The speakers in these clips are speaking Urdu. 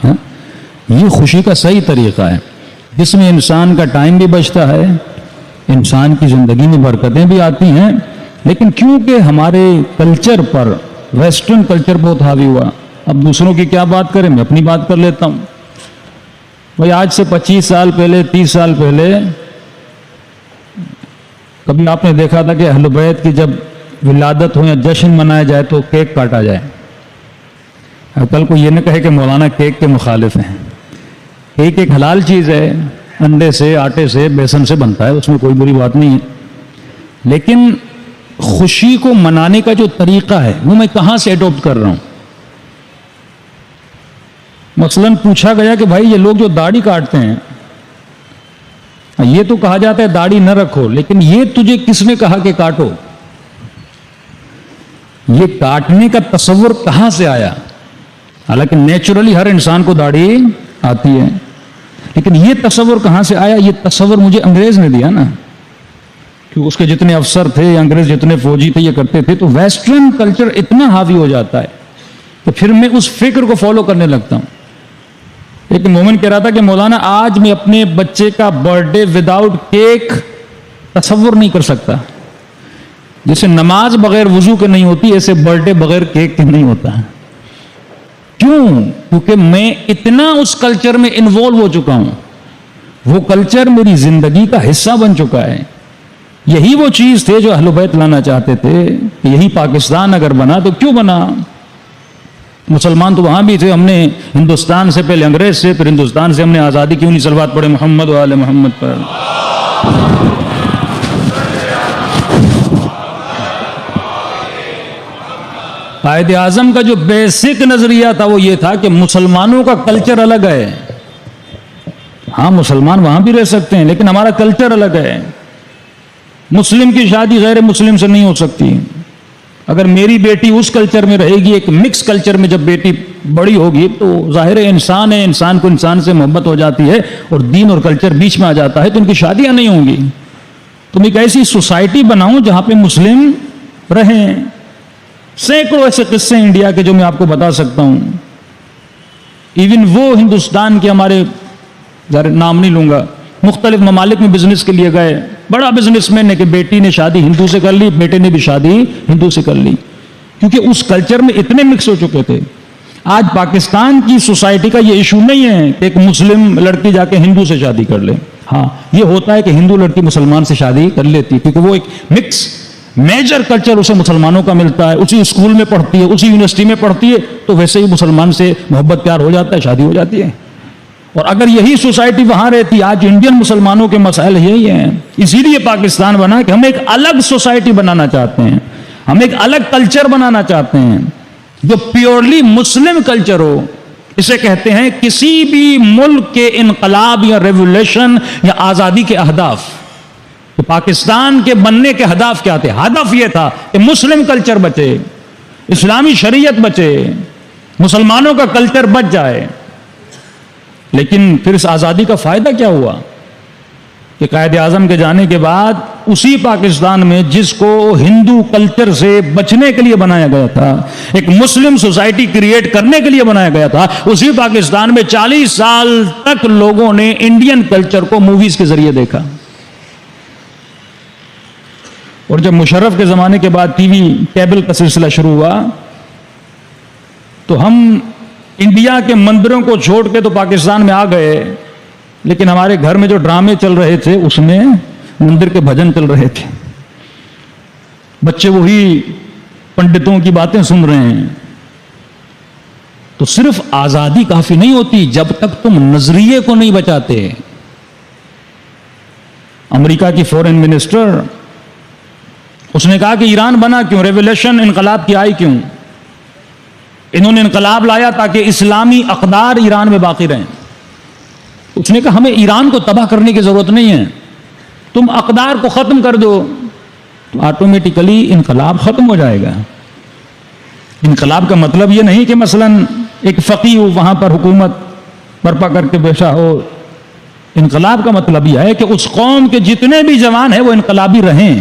ہاں؟ یہ خوشی کا صحیح طریقہ ہے جس میں انسان کا ٹائم بھی بچتا ہے، انسان کی زندگی میں برکتیں بھی آتی ہیں، لیکن کیونکہ ہمارے کلچر پر، ویسٹرن کلچر بہت حاوی ہوا. اب دوسروں کی کیا بات کریں، میں اپنی بات کر لیتا ہوں. بھائی آج سے 25 سال پہلے، 30 سال پہلے کبھی آپ نے دیکھا تھا کہ اہل بیت کی جب ولادت ہو یا جشن منایا جائے تو کیک کاٹا جائے؟ کل کو یہ نہ کہے کہ مولانا کیک کے مخالف ہیں. کیک ایک حلال چیز ہے، انڈے سے، آٹے سے، بیسن سے بنتا ہے، اس میں کوئی بری بات نہیں ہے. لیکن خوشی کو منانے کا جو طریقہ ہے وہ میں کہاں سے اڈاپٹ کر رہا ہوں؟ مثلاً پوچھا گیا کہ بھائی یہ لوگ جو داڑھی کاٹتے ہیں، یہ تو کہا جاتا ہے داڑھی نہ رکھو، لیکن یہ تجھے کس نے کہا کہ کاٹو؟ یہ کاٹنے کا تصور کہاں سے آیا؟ حالانکہ نیچرلی ہر انسان کو داڑھی آتی ہے، لیکن یہ تصور کہاں سے آیا؟ یہ تصور مجھے انگریز نے دیا نا، کہ اس کے جتنے افسر تھے، انگریز جتنے فوجی تھے یہ کرتے تھے. تو ویسٹرن کلچر اتنا حاوی ہو جاتا ہے تو پھر میں اس فکر کو فالو کرنے لگتا ہوں. ایک مومن کہہ رہا تھا کہ مولانا آج میں اپنے بچے کا برتھ ڈے وداؤٹ کیک تصور نہیں کر سکتا. جیسے نماز بغیر وضو کے نہیں ہوتی، ایسے برتھ ڈے بغیر کیک کے نہیں ہوتا. کیوں؟ کیونکہ میں اتنا اس کلچر میں انوالو ہو چکا ہوں، وہ کلچر میری زندگی کا حصہ بن چکا ہے. یہی وہ چیز تھے جو اہل بیت لانا چاہتے تھے. یہی پاکستان اگر بنا تو کیوں بنا؟ مسلمان تو وہاں بھی تھے. ہم نے ہندوستان سے پہلے انگریز سے، پھر ہندوستان سے ہم نے آزادی کیوں نہیں صلوات پڑھے محمد و آل محمد پر؟ قائد اعظم کا جو بیسک نظریہ تھا وہ یہ تھا کہ مسلمانوں کا کلچر الگ ہے. ہاں مسلمان وہاں بھی رہ سکتے ہیں لیکن ہمارا کلچر الگ ہے. مسلم کی شادی غیر مسلم سے نہیں ہو سکتی. اگر میری بیٹی اس کلچر میں رہے گی، ایک مکس کلچر میں جب بیٹی بڑی ہوگی تو ظاہر ہے انسان ہے، انسان کو انسان سے محبت ہو جاتی ہے اور دین اور کلچر بیچ میں آ جاتا ہے تو ان کی شادیاں نہیں ہوں گی. تو میں ایک ایسی سوسائٹی بناؤں جہاں پہ مسلم رہیں. سینکڑوں ایسے قصے انڈیا کے جو میں آپ کو بتا سکتا ہوں. ایون وہ ہندوستان کے ہمارے نام نہیں لوں گا، مختلف ممالک میں بزنس کے لیے گئے، بڑا بزنس مین ہے کہ بیٹی نے شادی ہندو سے کر لی، بیٹے نے بھی شادی ہندو سے کر لی، کیونکہ اس کلچر میں اتنے مکس ہو چکے تھے. آج پاکستان کی سوسائٹی کا یہ ایشو نہیں ہے کہ ایک مسلم لڑکی جا کے ہندو سے شادی کر لے. ہاں یہ ہوتا ہے کہ ہندو لڑکی مسلمان سے شادی کر لیتی ہے کیونکہ وہ ایک مکس میجر کلچر اسے مسلمانوں کا ملتا ہے، اسی اسکول میں پڑھتی ہے، اسی یونیورسٹی میں پڑھتی ہے، تو ویسے ہی مسلمان سے محبت پیار ہو جاتا ہے، شادی ہو جاتی ہے. اور اگر یہی سوسائٹی وہاں رہتی، آج انڈین مسلمانوں کے مسائل یہی ہیں. اسی لیے پاکستان بنا کہ ہم ایک الگ سوسائٹی بنانا چاہتے ہیں، ہم ایک الگ کلچر بنانا چاہتے ہیں جو پیورلی مسلم کلچر ہو. اسے کہتے ہیں کسی بھی ملک کے انقلاب یا ریولیوشن یا آزادی کے اہداف. تو پاکستان کے بننے کے ہدف کیا تھے؟ ہدف یہ تھا کہ مسلم کلچر بچے، اسلامی شریعت بچے، مسلمانوں کا کلچر بچ جائے. لیکن پھر اس آزادی کا فائدہ کیا ہوا کہ قائد اعظم کے جانے کے بعد اسی پاکستان میں جس کو ہندو کلچر سے بچنے کے لیے بنایا گیا تھا، ایک مسلم سوسائٹی کریٹ کرنے کے لیے بنایا گیا تھا، اسی پاکستان میں 40 سال تک لوگوں نے انڈین کلچر کو موویز کے ذریعے دیکھا. اور جب مشرف کے زمانے کے بعد ٹی وی کیبل کا سلسلہ شروع ہوا تو ہم انڈیا کے مندروں کو چھوڑ کے تو پاکستان میں آ گئے، لیکن ہمارے گھر میں جو ڈرامے چل رہے تھے اس میں مندر کے بھجن چل رہے تھے. بچے وہی پنڈتوں کی باتیں سن رہے ہیں. تو صرف آزادی کافی نہیں ہوتی جب تک تم نظریے کو نہیں بچاتے. امریکہ کی فورن منسٹر اس نے کہا کہ ایران بنا کیوں؟ ریولیوشن انقلاب کی آئی کیوں؟ انہوں نے انقلاب لایا تاکہ اسلامی اقدار ایران میں باقی رہیں. اس نے کہا ہمیں ایران کو تباہ کرنے کی ضرورت نہیں ہے، تم اقدار کو ختم کر دو تو آٹومیٹیکلی انقلاب ختم ہو جائے گا. انقلاب کا مطلب یہ نہیں کہ مثلا ایک فقیہ وہاں پر حکومت برپا کر کے بیٹھا ہو. انقلاب کا مطلب یہ ہے کہ اس قوم کے جتنے بھی جوان ہیں وہ انقلابی رہیں.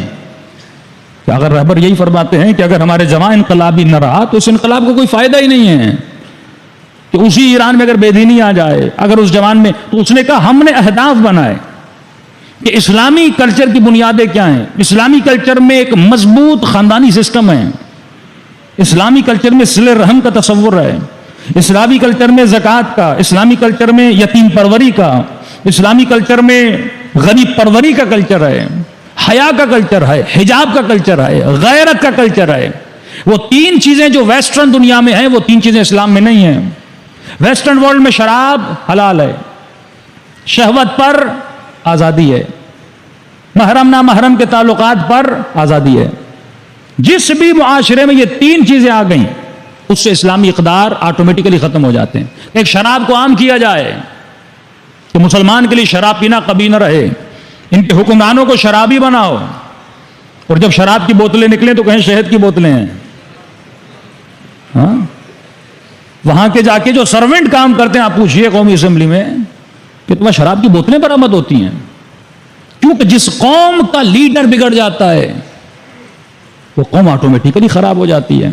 کہ اگر رہبر یہی فرماتے ہیں کہ اگر ہمارے جوان انقلابی نہ رہا تو اس انقلاب کو کوئی فائدہ ہی نہیں ہے. کہ اسی ایران میں اگر بے دینی آ جائے اگر اس جوان میں، تو اس نے کہا ہم نے اہداف بنائے کہ اسلامی کلچر کی بنیادیں کیا ہیں. اسلامی کلچر میں ایک مضبوط خاندانی سسٹم ہے، اسلامی کلچر میں صلہ رحم کا تصور ہے، اسلامی کلچر میں زکوٰۃ کا، اسلامی کلچر میں یتیم پروری کا، اسلامی کلچر میں غریب پروری کا کلچر ہے، حیا کا کلچر ہے، حجاب کا کلچر ہے، غیرت کا کلچر ہے. وہ تین چیزیں جو ویسٹرن دنیا میں ہیں وہ تین چیزیں اسلام میں نہیں ہیں. ویسٹرن ورلڈ میں شراب حلال ہے، شہوت پر آزادی ہے، محرم نامحرم کے تعلقات پر آزادی ہے. جس بھی معاشرے میں یہ تین چیزیں آ گئیں اس سے اسلامی اقدار آٹومیٹیکلی ختم ہو جاتے ہیں. ایک شراب کو عام کیا جائے کہ مسلمان کے لیے شراب پینا کبھی نہ رہے، ان کے حکمرانوں کو شرابی بناؤ، اور جب شراب کی بوتلیں نکلیں تو کہیں شہد کی بوتلیں ہیں. ہاں، وہاں کے جا کے جو سرونٹ کام کرتے ہیں، آپ پوچھئے قومی اسمبلی میں کہ تمہیں شراب کی بوتلیں برآمد ہوتی ہیں. کیونکہ جس قوم کا لیڈر بگڑ جاتا ہے وہ قوم آٹومیٹیکلی خراب ہو جاتی ہے.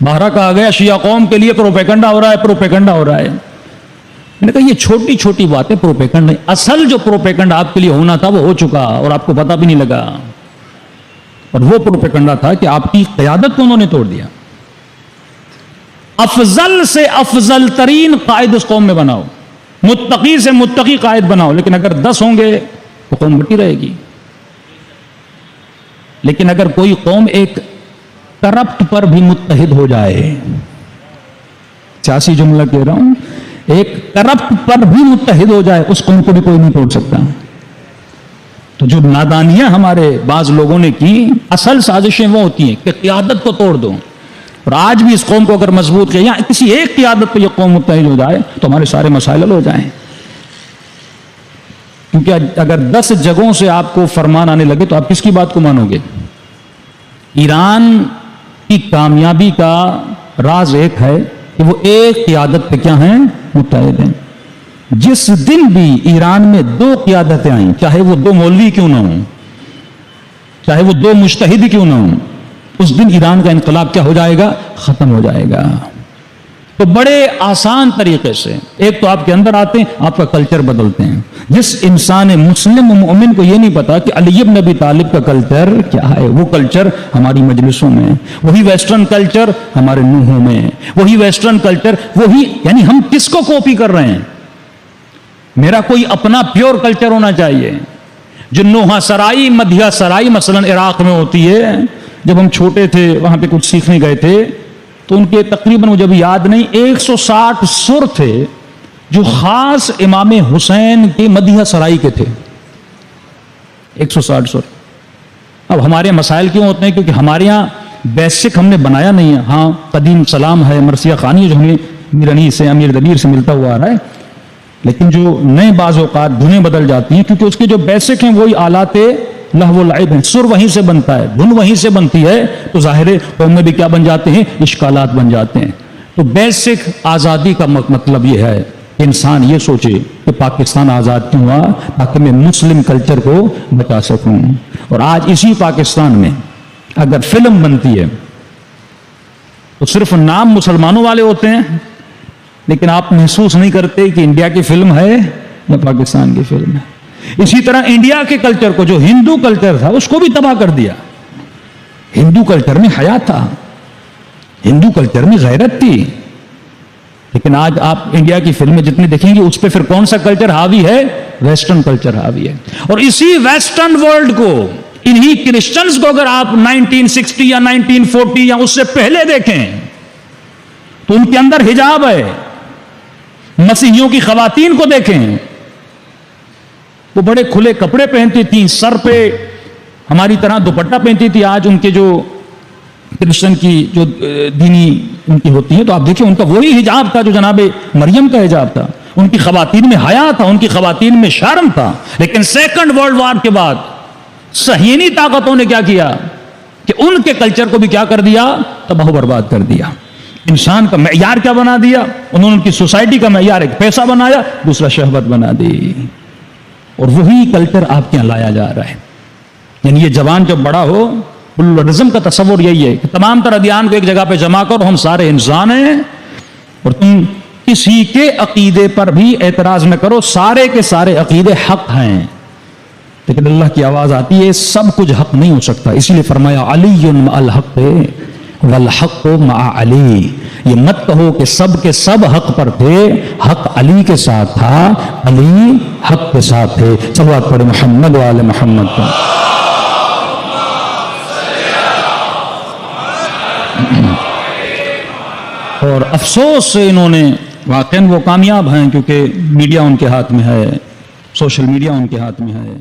باہر کہا گیا شیعہ قوم کے لیے پروپیگنڈا ہو رہا ہے، پروپیگنڈا ہو رہا ہے. میں نے کہا یہ چھوٹی چھوٹی باتیں پروپیگنڈا، اصل جو پروپیگنڈا آپ کے لیے ہونا تھا وہ ہو چکا اور آپ کو پتہ بھی نہیں لگا. اور وہ پروپیگنڈا تھا کہ آپ کی قیادت کو انہوں نے توڑ دیا. افضل سے افضل ترین قائد اس قوم میں بناؤ، متقی سے متقی قائد بناؤ، لیکن اگر 10 ہوں گے تو قوم بٹی رہے گی. لیکن اگر کوئی قوم ایک کرپٹ پر بھی متحد ہو جائے، سیاسی جملہ کہہ رہا ہوں، ایک کرپٹ پر بھی متحد ہو جائے، اس قوم کو بھی کوئی نہیں توڑ سکتا. تو جو نادانیاں ہمارے بعض لوگوں نے کی، اصل سازشیں وہ ہوتی ہیں کہ قیادت کو توڑ دو. اور آج بھی اس قوم کو اگر مضبوط کیا، یا کسی ایک قیادت پہ یہ قوم متحد ہو جائے تو ہمارے سارے مسائل حل ہو جائیں. کیونکہ اگر 10 جگہوں سے آپ کو فرمان آنے لگے تو آپ کس کی بات کو مانو گے؟ ایران کی کامیابی کا راز ایک ہے کہ وہ ایک قیادت پہ کیا ہیں؟ متحد ہیں. جس دن بھی ایران میں 2 قیادتیں آئیں، چاہے وہ 2 مولوی کیوں نہ ہوں، چاہے وہ 2 مجتہد کیوں نہ ہوں، اس دن ایران کا انقلاب کیا ہو جائے گا؟ ختم ہو جائے گا. تو بڑے آسان طریقے سے ایک تو آپ کے اندر آتے ہیں، آپ کا کلچر بدلتے ہیں. جس انسان مسلم و مومن کو یہ نہیں پتا کہ علی بن ابی طالب کا کلچر کیا ہے، وہ کلچر ہماری مجلسوں میں، وہی ویسٹرن کلچر ہمارے نوحوں میں، وہی ویسٹرن کلچر، وہی، یعنی ہم کس کو کاپی کر رہے ہیں؟ میرا کوئی اپنا پیور کلچر ہونا چاہیے. جو نوحہ سرائی، مدھیہ سرائی مثلا عراق میں ہوتی ہے، جب ہم چھوٹے تھے وہاں پہ کچھ سیکھنے گئے تھے تو ان کے تقریباً مجھے بھی یاد نہیں 160 سر تھے جو خاص امام حسین کے مدیحہ سرائی کے تھے. 160 سر. اب ہمارے مسائل کیوں ہوتے ہیں؟ کیونکہ ہمارے یہاں بیسک ہم نے بنایا نہیں ہے. ہاں قدیم سلام ہے، مرثیہ خوانی جو ہمیں امیر انیس سے، امیر دبیر سے ملتا ہوا آ رہا ہے، لیکن جو نئے بعض اوقات دھنیں بدل جاتی ہیں کیونکہ اس کے جو بیسک ہیں وہی آلات لہو و لعب ہیں. سر وہیں سے بنتا ہے، دھن وہیں سے بنتی ہے، تو ظاہر قوم میں بھی کیا بن جاتے ہیں؟ اشکالات بن جاتے ہیں. تو بیسک آزادی کا مطلب یہ ہے کہ انسان یہ سوچے کہ پاکستان آزاد کیوں ہوا؟ تاکہ میں مسلم کلچر کو بچا سکوں. اور آج اسی پاکستان میں اگر فلم بنتی ہے تو صرف نام مسلمانوں والے ہوتے ہیں، لیکن آپ محسوس نہیں کرتے کہ انڈیا کی فلم ہے یا پاکستان کی فلم ہے. اسی طرح انڈیا کے کلچر کو، جو ہندو کلچر تھا، اس کو بھی تباہ کر دیا. ہندو کلچر میں حیا تھا، ہندو کلچر میں غیرت تھی، لیکن آج آپ انڈیا کی فلمیں جتنی دیکھیں گے اس پہ پھر کون سا کلچر حاوی ہے؟ ویسٹرن کلچر حاوی ہے. اور اسی ویسٹرن ورلڈ کو، انہی کرسچنز کو اگر آپ 1960 یا 1940 یا اس سے پہلے دیکھیں تو ان کے اندر حجاب ہے. مسیحیوں کی خواتین کو دیکھیں، وہ بڑے کھلے کپڑے پہنتی تھیں، سر پہ ہماری طرح دوپٹہ پہنتی تھی. آج ان کے جو کرسچن کی جو دینی ان کی ہوتی ہیں تو آپ دیکھیں ان کا وہی حجاب تھا جو جناب مریم کا حجاب تھا. ان کی خواتین میں حیا تھا، ان کی خواتین میں شرم تھا. لیکن سیکنڈ ورلڈ وار کے بعد صہیونی طاقتوں نے کیا کیا کہ ان کے کلچر کو بھی کیا کر دیا؟ تباہ و برباد کر دیا. انسان کا معیار کیا بنا دیا انہوں نے؟ ان کی سوسائٹی کا معیار ایک پیسہ بنایا، دوسرا شہوت بنا دی. اور وہی کلچر آپ کے یہاں لایا جا رہا ہے. یعنی یہ جوان جب بڑا ہو، پلورلزم کا تصور یہی ہے کہ تمام تر ادیان کو ایک جگہ پہ جمع کرو، ہم سارے انسان ہیں، اور تم کسی کے عقیدے پر بھی اعتراض نہ کرو، سارے کے سارے عقیدے حق ہیں، لیکن اللہ کی آواز آتی ہے سب کچھ حق نہیں ہو سکتا، اسی لیے فرمایا علی مع الحق والحق مع علی. یہ مت کہو کہ سب کے سب حق پر تھے، حق علی کے ساتھ تھا، علی حق کے ساتھ تھے. صلوات پڑھیں محمد وآل محمد پر. اور افسوس سے انہوں نے واقعاً وہ کامیاب ہیں کیونکہ میڈیا ان کے ہاتھ میں ہے، سوشل میڈیا ان کے ہاتھ میں ہے.